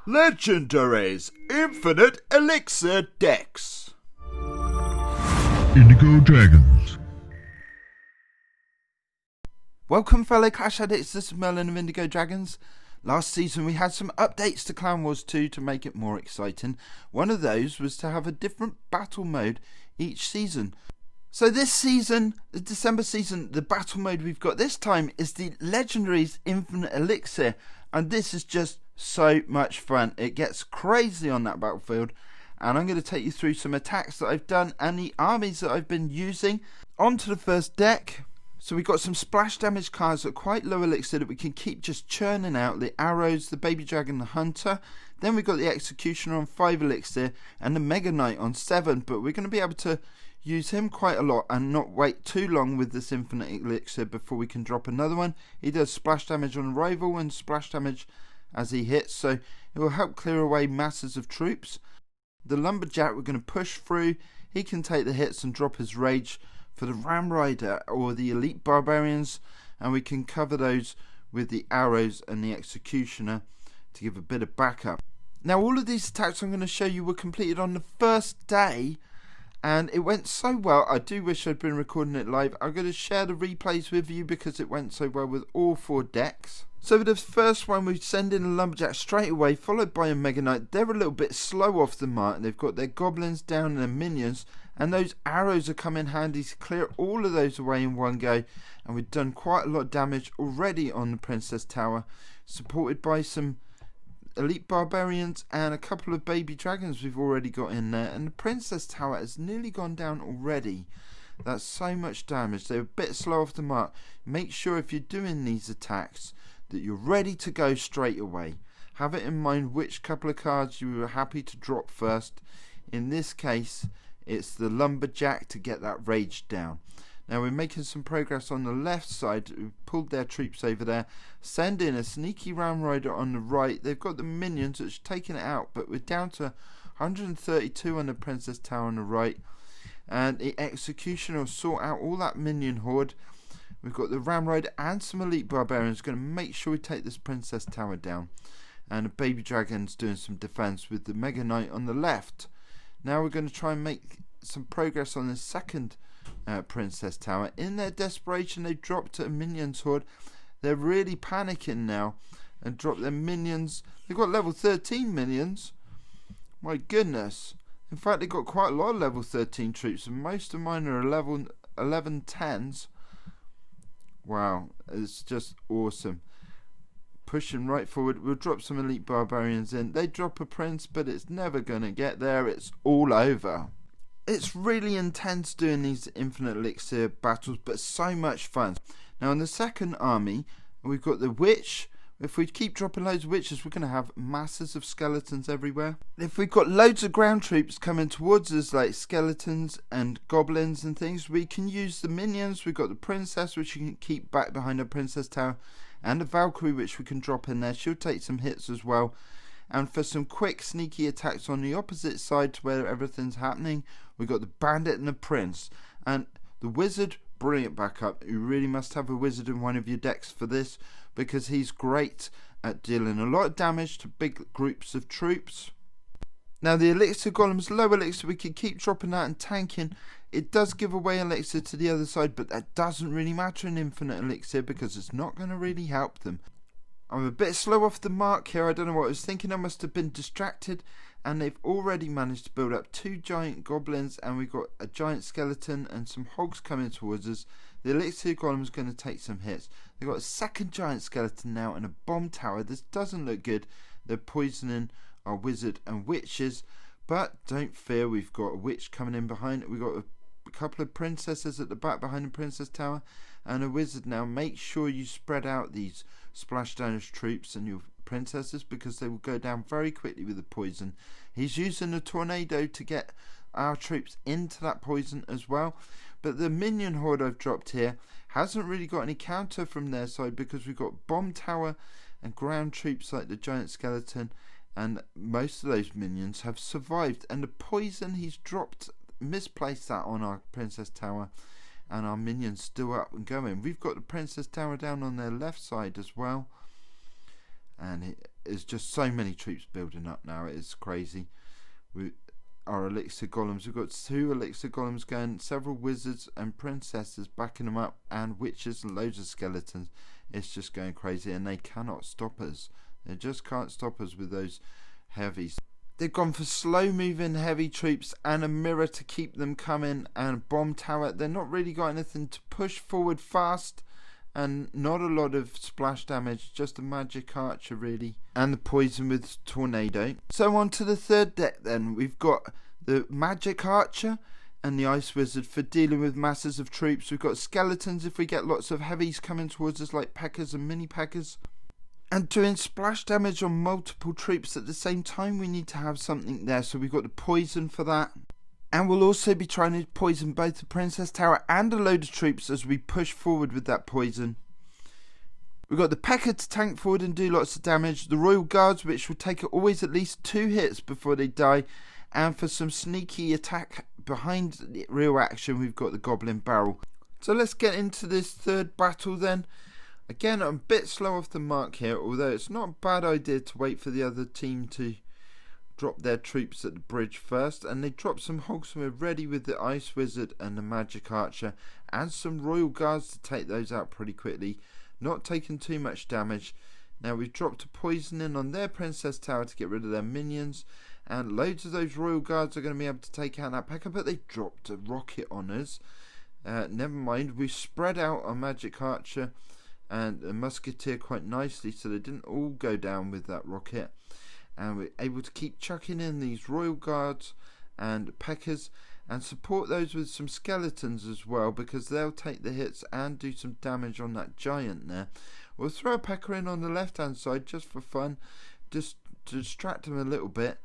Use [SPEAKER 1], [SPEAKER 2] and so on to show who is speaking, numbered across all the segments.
[SPEAKER 1] Legendary's Infinite Elixir decks.
[SPEAKER 2] Indigo Dragons.
[SPEAKER 3] Welcome fellow Clash addicts, this is Merlin of Indigo Dragons. Last season we had some updates to Clan Wars 2 to make it more exciting. One of those was to have a different battle mode each season. So this season, the December season, the battle mode we've got this time is the Legendary's Infinite Elixir. And this is just so much fun. It gets crazy on that battlefield. And I'm going to take you through some attacks that I've done and the armies that I've been using. On to the first deck. So we've got some splash damage cards that are quite low elixir that we can keep just churning out. The arrows, the baby dragon, the hunter. Then we've got the executioner on 5 elixir and the mega knight on 7. But we're going to be able to use him quite a lot and not wait too long with this infinite elixir before we can drop another one. He does splash damage on arrival and splash damage as he hits. So it will help clear away masses of troops. The lumberjack we're going to push through. He can take the hits and drop his rage for the ram rider or the elite barbarians, and we can cover those with the arrows and the executioner to give a bit of backup. Now all of these attacks I'm going to show you were completed on the first day, and it went so well. I do wish I'd been recording it live. I'm going to share the replays with you because it went so well with all 4 decks. So for the first one, we send in a lumberjack straight away, followed by a mega knight. They're a little bit slow off the mark. They've got their goblins down and their minions, and those arrows are coming handy to clear all of those away in one go. And we've done quite a lot of damage already on the princess tower, supported by some elite barbarians and a couple of baby dragons we've already got in there. And the princess tower has nearly gone down already. That's so much damage. They're a bit slow off the mark. Make sure if you're doing these attacks that you're ready to go straight away. Have it in mind which couple of cards you were happy to drop first. In this case, it's the lumberjack to get that rage down. Now we're making some progress on the left side. We've pulled their troops over there. Send in a sneaky ram rider on the right. They've got the minions which are taking it out, but we're down to 132 on the princess tower on the right. And the executioner will sort out all that minion horde. We've got the ram rider and some elite barbarians going to make sure we take this princess tower down. And the baby dragon's doing some defense with the mega knight on the left. Now we're going to try and make some progress on the second princess tower. In their desperation, they dropped a minions horde. They're really panicking now and dropped their minions. They've got level 13 minions. My goodness. In fact, they've got quite a lot of level 13 troops, and most of mine are level 11 10s. Wow, it's just awesome. Pushing right forward, we'll drop some elite barbarians in. They drop a prince, but it's never going to get there. It's all over. It's really intense doing these infinite elixir battles, but so much fun. Now in the second army, we've got the witch. If we keep dropping loads of witches, we're going to have masses of skeletons everywhere. If we've got loads of ground troops coming towards us, like skeletons and goblins and things, we can use the minions. We've got the princess, which you can keep back behind the princess tower, and the Valkyrie, which we can drop in there. She'll take some hits as well. And for some quick sneaky attacks on the opposite side to where everything's happening, we've got the bandit and the prince. And the wizard, brilliant backup. You really must have a wizard in one of your decks for this, because he's great at dealing a lot of damage to big groups of troops. Now the elixir golems, low elixir, we can keep dropping that and tanking. It does give away elixir to the other side, but that doesn't really matter in infinite elixir because it's not going to really help them. I'm a bit slow off the mark here. I don't know what I was thinking. I must have been distracted, and they've already managed to build up 2 giant goblins, and we've got a giant skeleton and some hogs coming towards us. The elixir golem is going to take some hits. They've got a second giant skeleton now and a bomb tower. This doesn't look good. They're poisoning our wizard and witches, but don't fear, we've got a witch coming in behind. We've got a couple of princesses at the back behind the princess tower and a wizard. Now make sure you spread out these splash damage troops and your princesses, because they will go down very quickly with the poison. He's using a tornado to get our troops into that poison as well. But the minion horde I've dropped here hasn't really got any counter from their side, because we've got bomb tower and ground troops like the giant skeleton, and most of those minions have survived. And the poison he's dropped, misplaced that on our princess tower, and our minions still up and going. We've got the princess tower down on their left side as well, and there's just so many troops building up now. It's crazy. Our elixir golems, we've got 2 elixir golems going, several wizards and princesses backing them up, and witches and loads of skeletons. It's just going crazy, and they cannot stop us. They just can't stop us with those heavies. They've gone for slow moving heavy troops and a mirror to keep them coming, and bomb tower. They're not really got anything to push forward fast, and not a lot of splash damage, just a magic archer really, and the poison with tornado. So on to the third deck then. We've got the magic archer and the ice wizard for dealing with masses of troops. We've got skeletons if we get lots of heavies coming towards us, like P.E.K.K.A.s and mini P.E.K.K.A.s. And doing splash damage on multiple troops at the same time, we need to have something there. So we've got the poison for that. And we'll also be trying to poison both the Princess Tower and a load of troops as we push forward with that poison. We've got the P.E.K.K.A. to tank forward and do lots of damage. The Royal Guards, which will take always at least 2 hits before they die. And for some sneaky attack behind the real action, we've got the Goblin Barrel. So let's get into this third battle then. Again, I'm a bit slow off the mark here, although it's not a bad idea to wait for the other team to drop their troops at the bridge first. And they dropped some hogs, and we're ready with the Ice Wizard and the Magic Archer and some Royal Guards to take those out pretty quickly, not taking too much damage. Now we've dropped a poison in on their Princess Tower to get rid of their minions, and loads of those Royal Guards are going to be able to take out that P.E.K.K.A., but they dropped a rocket on us. Never mind, we spread out our Magic Archer and a Musketeer quite nicely, so they didn't all go down with that rocket. And we're able to keep chucking in these Royal Guards and P.E.K.K.A.s and support those with some skeletons as well, because they'll take the hits and do some damage on that giant there. We'll throw a P.E.K.K.A. in on the left hand side just for fun, just to distract them a little bit.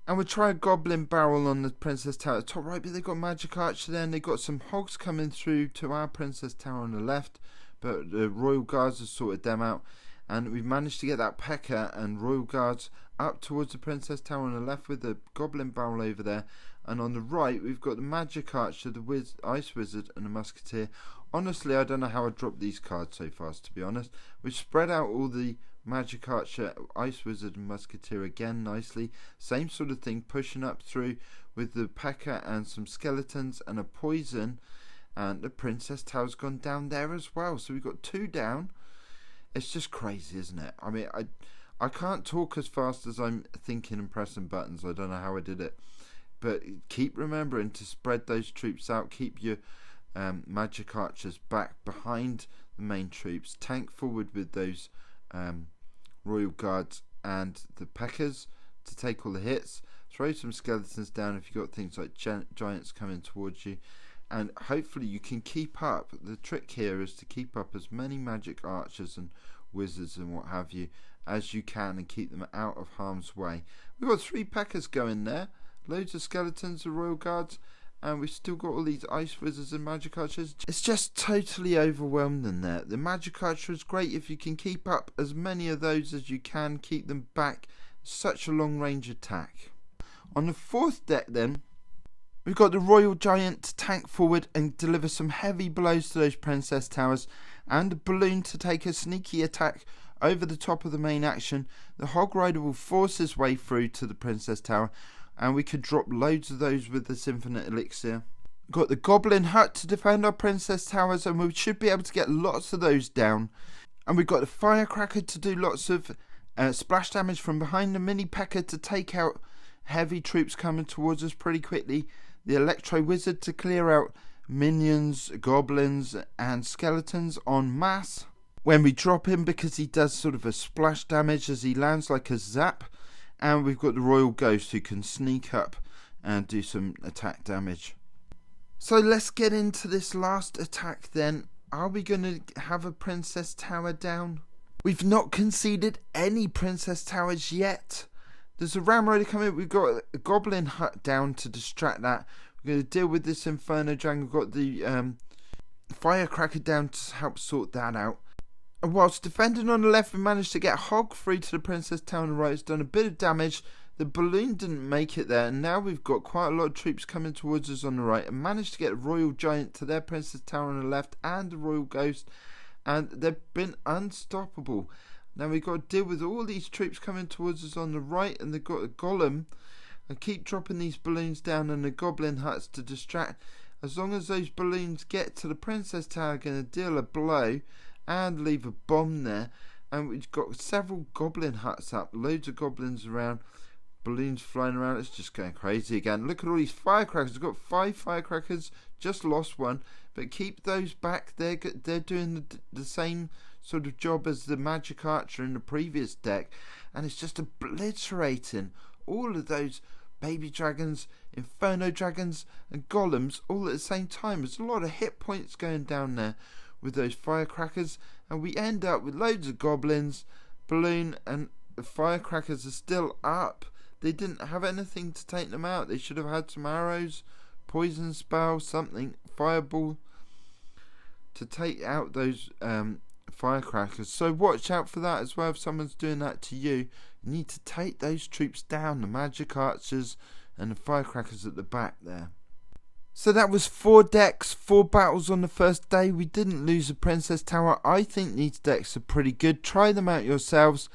[SPEAKER 3] And we'll try a Goblin Barrel on the Princess Tower at the top right, but they've got Magic Archer there, and they've got some hogs coming through to our Princess Tower on the left, but the Royal Guards have sorted them out, and we've managed to get that P.E.K.K.A. and Royal Guards up towards the Princess Tower on the left with the Goblin Barrel over there, and on the right we've got the Magic Archer, the Ice Wizard and the Musketeer. Honestly, I don't know how I dropped these cards so fast, to be honest. We've spread out all the Magic Archer, Ice Wizard and Musketeer again nicely. Same sort of thing, pushing up through with the P.E.K.K.A. and some skeletons and a poison, and the Princess Tower's gone down there as well. So we've got 2 down. It's just crazy, isn't it? I mean, I can't talk as fast as I'm thinking and pressing buttons. I don't know how I did it. But keep remembering to spread those troops out. Keep your Magic Archers back behind the main troops. Tank forward with those Royal Guards and the P.E.K.K.A.s to take all the hits. Throw some skeletons down if you've got things like giants coming towards you. And hopefully you can keep up. The trick here is to keep up as many Magic Archers and Wizards and what have you as you can, and keep them out of harm's way. We've got 3 P.E.K.K.A.s going there. Loads of skeletons and Royal Guards. And we've still got all these Ice Wizards and Magic Archers. It's just totally overwhelmed in there. The Magic Archer is great if you can keep up as many of those as you can. Keep them back. Such a long range attack. On the fourth deck then, we've got the Royal Giant to tank forward and deliver some heavy blows to those Princess Towers, and a Balloon to take a sneaky attack over the top of the main action. The Hog Rider will force his way through to the Princess Tower, and we could drop loads of those with this Infinite Elixir. We've got the Goblin Hut to defend our Princess Towers, and we should be able to get lots of those down. And we've got the Firecracker to do lots of splash damage from behind, the mini P.E.K.K.A. to take out heavy troops coming towards us pretty quickly. The Electro Wizard to clear out minions, goblins and skeletons en masse when we drop him, because he does sort of a splash damage as he lands like a zap. And we've got the Royal Ghost who can sneak up and do some attack damage. So let's get into this last attack then. Are we going to have a Princess Tower down? We've not conceded any Princess Towers yet. There's a Ram Rider coming. We've got a Goblin Hut down to distract that. We're going to deal with this Inferno Dragon. We've got the Firecracker down to help sort that out. And whilst defending on the left, we managed to get Hog free to the Princess Tower on the right. It's done a bit of damage. The Balloon didn't make it there. And now we've got quite a lot of troops coming towards us on the right. And managed to get a Royal Giant to their Princess Tower on the left and the Royal Ghost. And they've been unstoppable. Now we've got to deal with all these troops coming towards us on the right, and they've got a golem. And keep dropping these balloons down in the goblin huts to distract. As long as those balloons get to the princess tower, going to deal a blow and leave a bomb there. And we've got several goblin huts up, loads of goblins around, balloons flying around. It's just going crazy again. Look at all these firecrackers. I've got 5 firecrackers, just lost one, but keep those back. They're doing the same sort of job as the magic archer in the previous deck, and it's just obliterating all of those baby dragons, inferno dragons and golems all at the same time. There's a lot of hit points going down there with those firecrackers, and we end up with loads of goblins, balloon, and the firecrackers are still up. They didn't have anything to take them out. They should have had some arrows, poison spell, something, fireball to take out those firecrackers. So watch out for that as well. If someone's doing that to you, you need to take those troops down, the magic archers and the firecrackers at the back there. So that was 4 decks, 4 battles on the first day. We didn't lose the princess tower. I think these decks are pretty good. Try them out yourselves.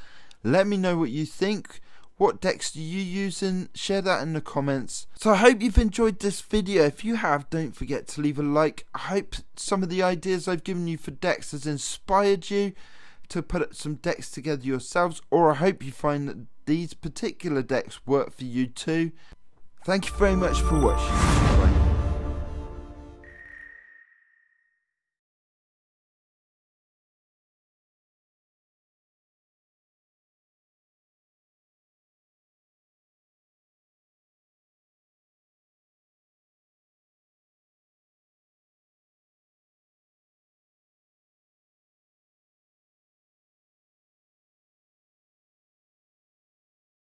[SPEAKER 3] Let me know what you think. What decks do you use, and share that in the comments. So I hope you've enjoyed this video. If you have, don't forget to leave a like. I hope some of the ideas I've given you for decks has inspired you to put some decks together yourselves, or I hope you find that these particular decks work for you too. Thank you very much for watching. Bye.